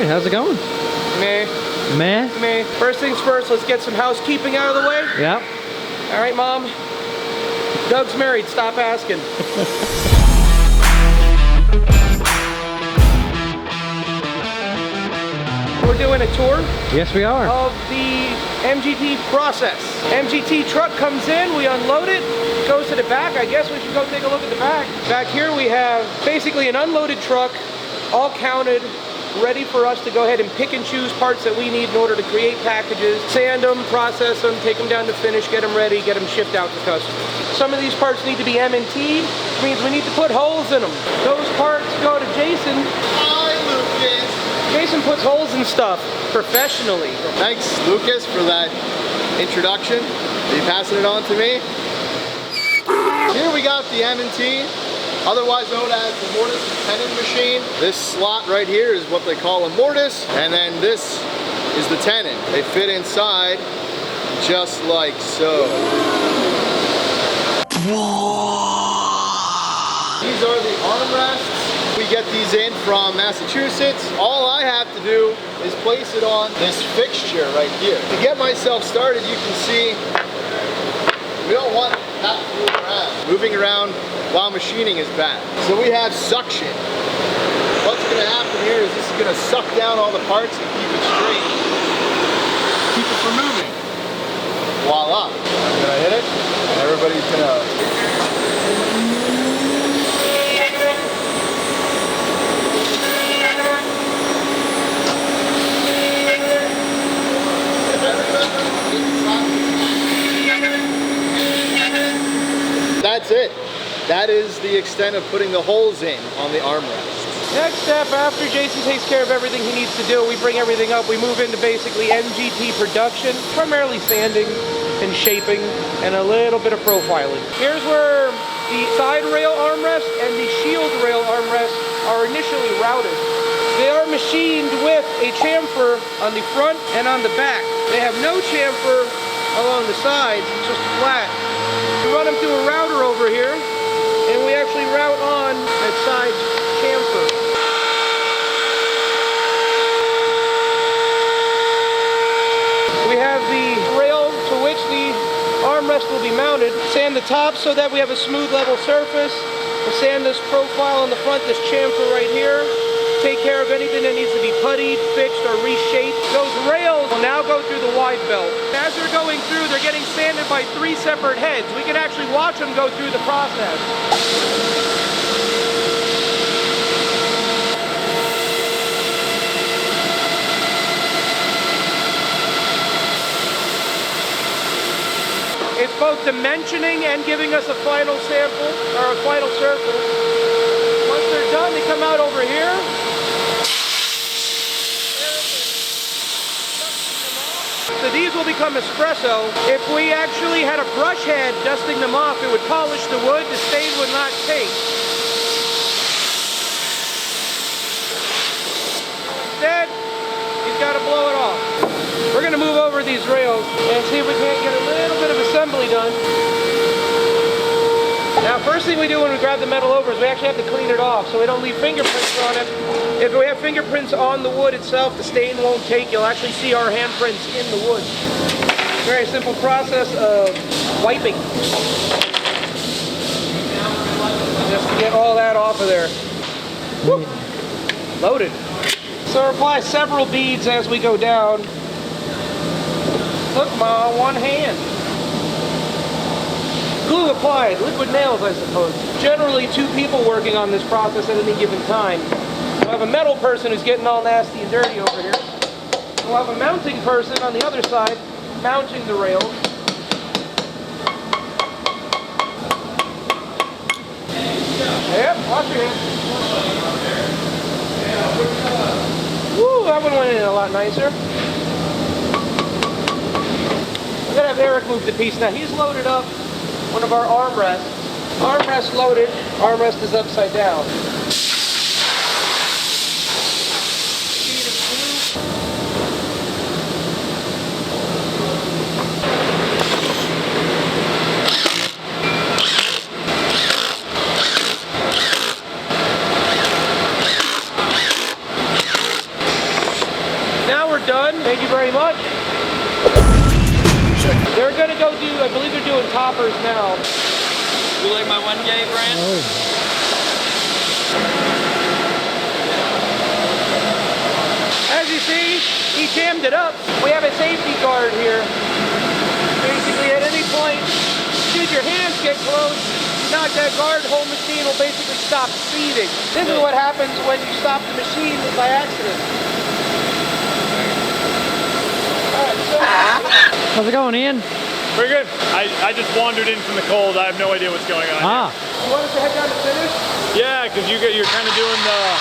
right, how's it going? Meh. Meh? Meh. First things first, let's get some housekeeping out of the way. Yep. All right, Mom. Doug's married, stop asking. We're doing a tour. Yes, we are. Of the MGT process. MGT truck comes in, we unload it, goes to the back. I guess we should go take a look at the back. Back here we have basically an unloaded truck, all counted, ready for us to go ahead and pick and choose parts that we need in order to create packages, sand them, process them, take them down to finish, get them ready, get them shipped out to customers. Some of these parts need to be M&T, which means we need to put holes in them. Those parts go to Jason. Hi, Lucas. Jason puts holes in stuff professionally. Thanks, Lucas, for that introduction. Are you passing it on to me? Here we got the M&T, otherwise known as the mortise and tenon machine. This slot right here is what they call a mortise, and then this is the tenon. They fit inside just like so. These are the armrests. We get these in from Massachusetts. All I have to do is place it on this fixture right here. To get myself started, you can see we don't want that to move around. Moving around while machining is bad. So we have suction. What's gonna happen here is this is gonna suck down all the parts and keep it straight. Keep it from moving. Voila. I'm gonna hit it, and everybody's gonna... That's it. That is the extent of putting the holes in on the armrests. Next step, after Jason takes care of everything he needs to do, we bring everything up, we move into basically MGT production, primarily sanding and shaping and a little bit of profiling. Here's where the side rail armrest and the shield rail armrest are initially routed. They are machined with a chamfer on the front and on the back. They have no chamfer along the sides, it's just flat. We run them through a router over here, and we actually route on that side chamfer. We have the rail to which the armrest will be mounted. Sand the top so that we have a smooth level surface. We'll sand this profile on the front, this chamfer right here. Take care of anything that needs to be puttied, fixed, or reshaped. Those rails will now go through the wide belt. As they're going through, they're getting sanded by 3 separate heads. We can actually watch them go through the process. It's both dimensioning and giving us a final sample, or a final surface. Once they're done, they come out over here. So these will become espresso. If we actually had a brush head dusting them off, it would polish the wood, the stain would not take. Instead, you've got to blow it off. We're going to move over these rails and see if we can't get a little bit of assembly done. Now, first thing we do when we grab the metal over is we actually have to clean it off so we don't leave fingerprints on it. If we have fingerprints on the wood itself, the stain won't take. You'll actually see our handprints in the wood. Very simple process of wiping. Just to get all that off of there. Woo. Loaded. So apply several beads as we go down. Look, Ma, one hand. Glue applied, liquid nails, I suppose. Generally 2 people working on this process at any given time. We'll have a metal person who's getting all nasty and dirty over here. We'll have a mounting person on the other side, mounting the rails. Yep, wash your hands. Woo, that one went in a lot nicer. I'm gonna have Eric move the piece now. He's loaded up one of our armrests. Armrest loaded, armrest is upside down. we're done. Thank you very much. They're gonna go do, I believe they're doing toppers now. You like my 1K brand? As you see, he jammed it up. We have a safety guard here. Basically, at any point, should your hands get close, knock that guard, whole machine will basically stop speeding. This is what happens when you stop the machine by accident. All right, so How's it going, Ian? Pretty good. I just wandered in from the cold. I have no idea what's going on. Ah. you want us to head down to finish? Yeah, because you're kind of doing the...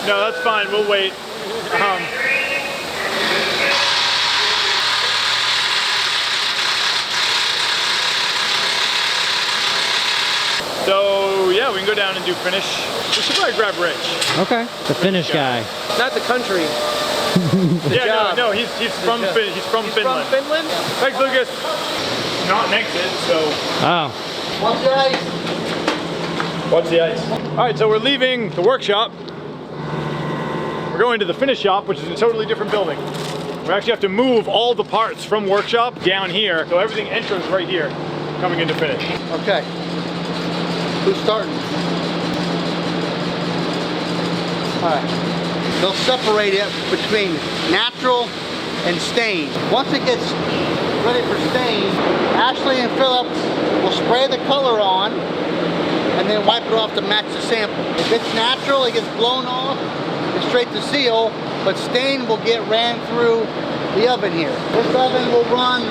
No, that's fine. We'll wait. So yeah, we can go down and do finish. We should probably grab Rich. Okay. The finish guy. Not the country. Yeah, no, he's from Finland. From Finland? Thanks, Lucas. Not an exit, so. Oh. Watch the ice. Watch the ice. All right, so we're leaving the workshop. We're going to the finish shop, which is in a totally different building. We actually have to move all the parts from workshop down here, so everything enters right here, coming into finish. Okay. Who's starting? All right. They'll separate it between natural and stain. Once it gets ready for stain, Ashley and Philip will spray the color on and then wipe it off to match the sample. If it's natural, it gets blown off and straight to seal, but stain will get ran through the oven here. This oven will run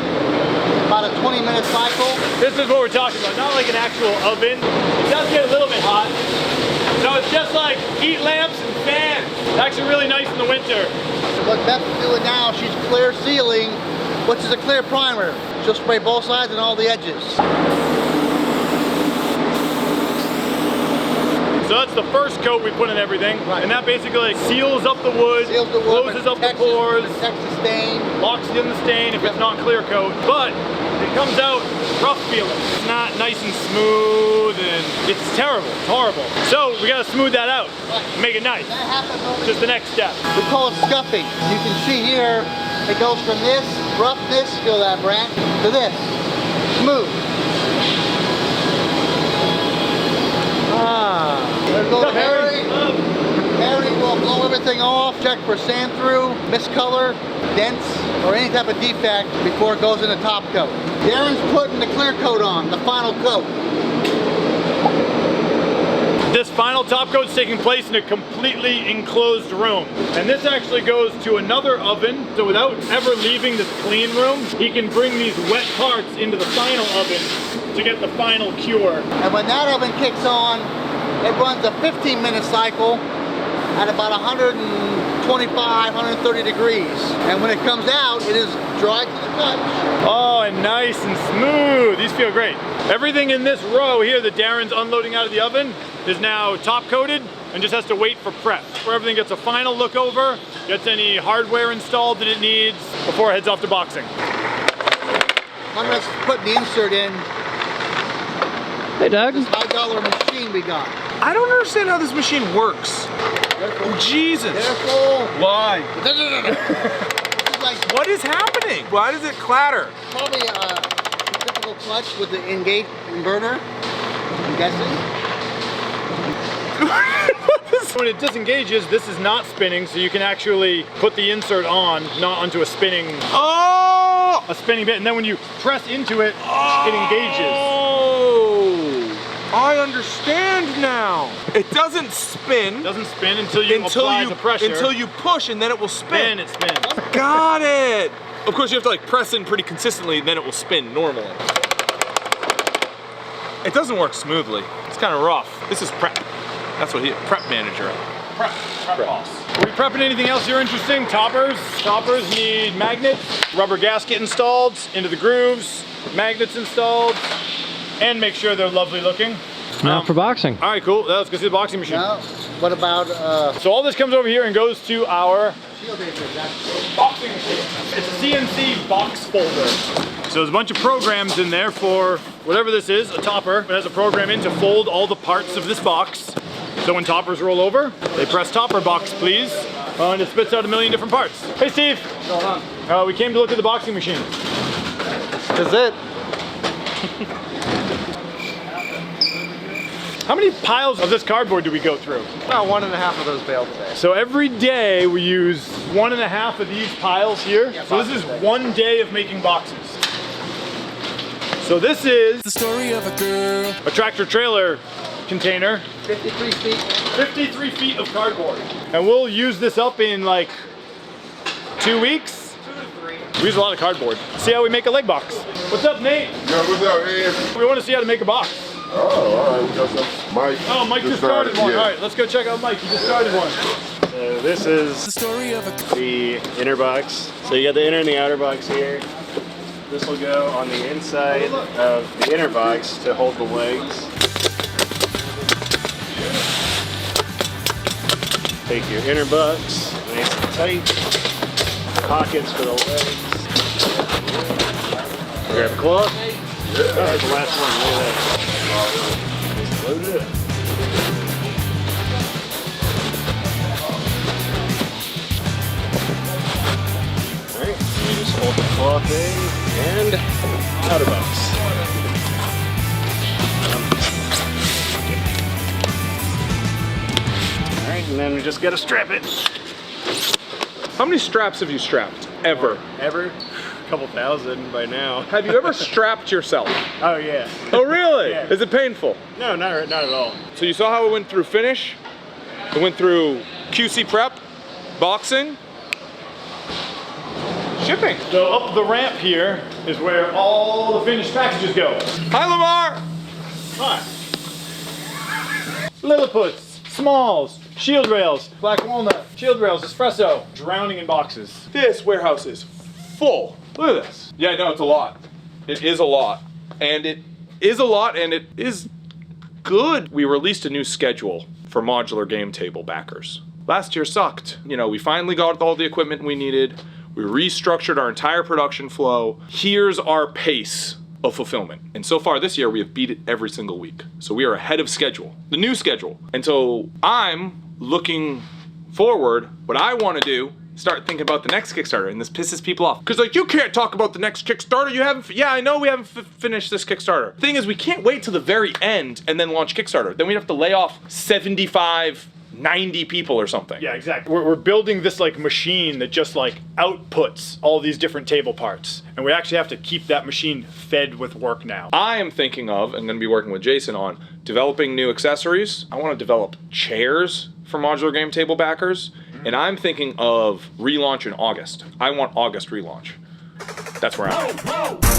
about a 20-minute cycle. This is what we're talking about, not like an actual oven. It does get a little bit hot. So it's just like heat lamps and fans. It's actually really nice in the winter. What Beth's doing now, she's clear sealing, which is a clear primer. She'll spray both sides and all the edges. So that's the first coat we put in everything, right. And that basically like seals up the wood, closes up the pores, protects the stain, locks in the stain if it's not clear coat. But it comes out rough feeling. It's not nice and smooth, and it's terrible. It's horrible. So we gotta smooth that out, make it nice. That happens over Just the next step. We call it scuffing. You can see here, it goes from this roughness, feel that, Brant, to this, smooth. Ah. Let's go to Harry. Harry will blow everything off, check for sand through, miscolor, dents, or any type of defect before it goes in the top coat. Darren's putting the clear coat on, the final coat. This final top coat's taking place in a completely enclosed room. And this actually goes to another oven, so without ever leaving this clean room, he can bring these wet parts into the final oven to get the final cure. And when that oven kicks on, it runs a 15-minute cycle at about 125, 130 degrees. And when it comes out, it is dry to the touch. Oh, and nice and smooth. These feel great. Everything in this row here that Darren's unloading out of the oven is now top coated and just has to wait for prep, where everything gets a final look over, gets any hardware installed that it needs before it heads off to boxing. I'm just putting the insert in. Hey, Doug. $5 machine we got. I don't understand how this machine works. Careful. Jesus. Careful. Why? This is like What is happening? Why does it clatter? probably a typical clutch with the in-gate inverter. I'm guessing. When it disengages, this is not spinning, so you can actually put the insert on, not onto a spinning bit, and then when you press into it, it engages. Oh, I understand now. It doesn't spin. It doesn't spin until you apply the pressure. Until you push, and then it will spin. Then it spins. Got it. Of course, you have to like press in pretty consistently, then it will spin normally. It doesn't work smoothly. It's kind of rough. This is prep. That's what prep manager. Prep boss. Are we prepping anything else here interesting? Toppers. Toppers need magnets, rubber gasket installed into the grooves, magnets installed, and make sure they're lovely looking. Now for boxing. All right, cool. Let's go see the boxing machine. Now, what about So all this comes over here and goes to our shield anchors? boxing machine. It's a CNC box folder. So there's a bunch of programs in there for whatever this is, a topper. It has a program in to fold all the parts of this box. So when toppers roll over, they press topper box, please. And it spits out a million different parts. Hey, Steve. What's going on? We came to look at the boxing machine. That's it. How many piles of this cardboard do we go through? About 1.5 of those baled today. So every day we use 1.5 of these piles here. Yeah, so this is 1 day of making boxes. So this is The story of a girl. a tractor trailer container. 53 feet. 53 feet of cardboard. And we'll use this up in like 2 weeks. 2 to 3. We use a lot of cardboard. See how we make a leg box. What's up, Nate? Yo, what's up, man? We want to see how to make a box. Oh, all right, we got some. Mike. Oh, Mike just started one. Yeah. All right, let's go check out Mike. He just started one. So this is The story of a the inner box. So you got the inner and the outer box here. This will go on the inside of the inner box to hold the legs. Take your inner box, nice and tight. Pockets for the legs. Grab a cloth. That's the last one. Look at that. Just load it up. Alright, so you just hold the cloth in and outer box. Alright, and then we just gotta strap it. How many straps have you strapped? Ever? Ever? A couple thousand by now. Have you ever strapped yourself? Oh yeah. Oh really? Yeah. Is it painful? No, not at all. So you saw how it went through finish? It went through QC prep, boxing, shipping. So up the ramp here is where all the finished packages go. Hi Lamar! Hi. Lilliputites, smalls, shield rails, black walnut, shield rails, espresso, drowning in boxes. This warehouse is full. Look at this. Yeah, no, it's a lot. It is a lot. And it is a lot and it is good. We released a new schedule for Modular Game Table backers. Last year sucked. You know, we finally got all the equipment we needed. We restructured our entire production flow. Here's our pace of fulfillment. And so far this year, we have beat it every single week. So we are ahead of schedule, the new schedule. And so I'm looking forward. What I want to do, start thinking about the next Kickstarter, and this pisses people off. Because like, you can't talk about the next Kickstarter, you haven't, yeah, I know we haven't finished this Kickstarter. Thing is, we can't wait till the very end and then launch Kickstarter. Then we'd have to lay off 75, 90 people or something. Yeah, exactly. We're building this like machine that just like outputs all these different table parts. And we actually have to keep that machine fed with work now. I am thinking of, and gonna be working with Jason on, developing new accessories. I wanna develop chairs for Modular Game Table backers. And I'm thinking of relaunch in August. I want August relaunch. That's where I'm at.